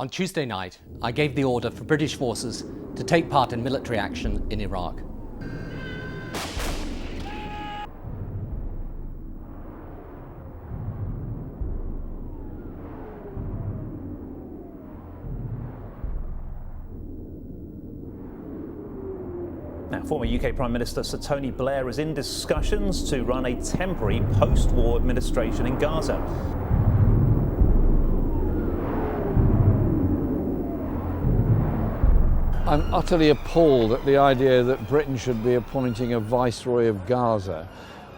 On Tuesday night, I gave the order for British forces to take part in military action in Iraq. Now, former UK Prime Minister Sir Tony Blair is in discussions to run a temporary post-war administration in Gaza. I'm utterly appalled at the idea that Britain should be appointing a Viceroy of Gaza.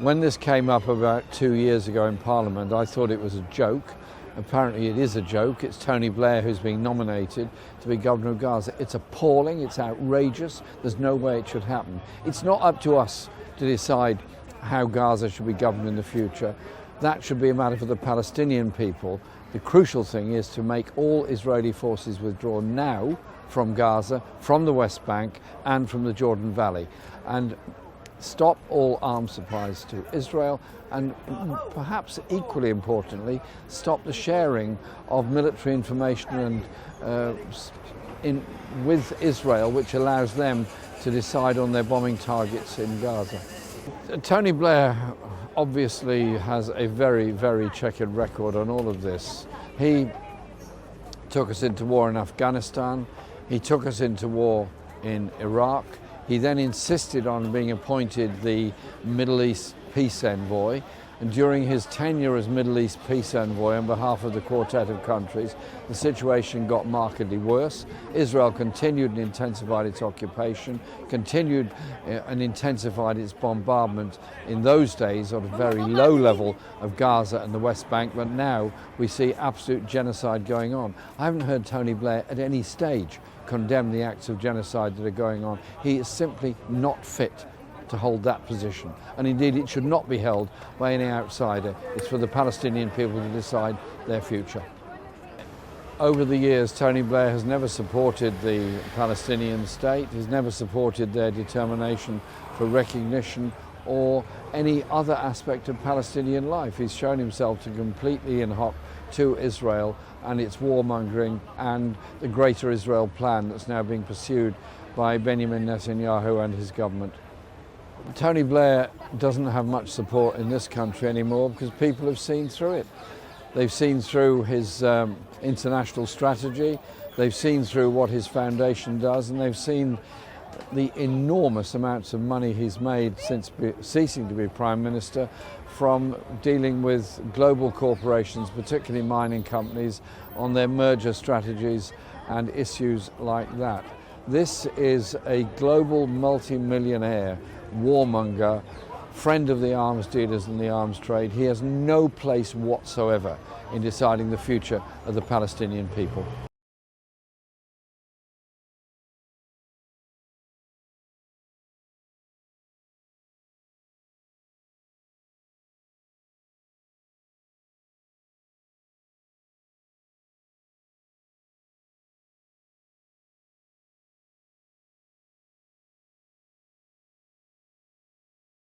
When this came up about 2 years ago in Parliament, I thought it was a joke. Apparently it is a joke. It's Tony Blair who's being nominated to be Governor of Gaza. It's appalling, it's outrageous. There's no way it should happen. It's not up to us to decide how Gaza should be governed in the future. That should be a matter for the Palestinian people. The crucial thing is to make all Israeli forces withdraw now from Gaza, from the West Bank and from the Jordan Valley, and stop all arms supplies to Israel, and perhaps equally importantly, stop the sharing of military information and with Israel, which allows them to decide on their bombing targets in Gaza. Tony Blair obviously has a very, very checkered record on all of this. He took us into war in Afghanistan. He took us into war in Iraq. He then insisted on being appointed the Middle East peace envoy. And during his tenure as Middle East peace envoy on behalf of the quartet of countries, the situation got markedly worse. Israel continued and intensified its occupation, continued and intensified its bombardment in those days at a very low level of Gaza and the West Bank, but now we see absolute genocide going on. I haven't heard Tony Blair at any stage condemn the acts of genocide that are going on. He is simply not fit to hold that position, and indeed it should not be held by any outsider. It's for the Palestinian people to decide their future. Over the years, Tony Blair has never supported the Palestinian state. He's never supported their determination for recognition or any other aspect of Palestinian life. He's shown himself to completely in hoc to Israel and its warmongering and the Greater Israel plan that's now being pursued by Benjamin Netanyahu and his government. Tony Blair doesn't have much support in this country anymore because people have seen through it. They've seen through his international strategy, they've seen through what his foundation does, and they've seen the enormous amounts of money he's made since ceasing to be Prime Minister from dealing with global corporations, particularly mining companies, on their merger strategies and issues like that. This is a global multimillionaire, warmonger, friend of the arms dealers and the arms trade. He has no place whatsoever in deciding the future of the Palestinian people.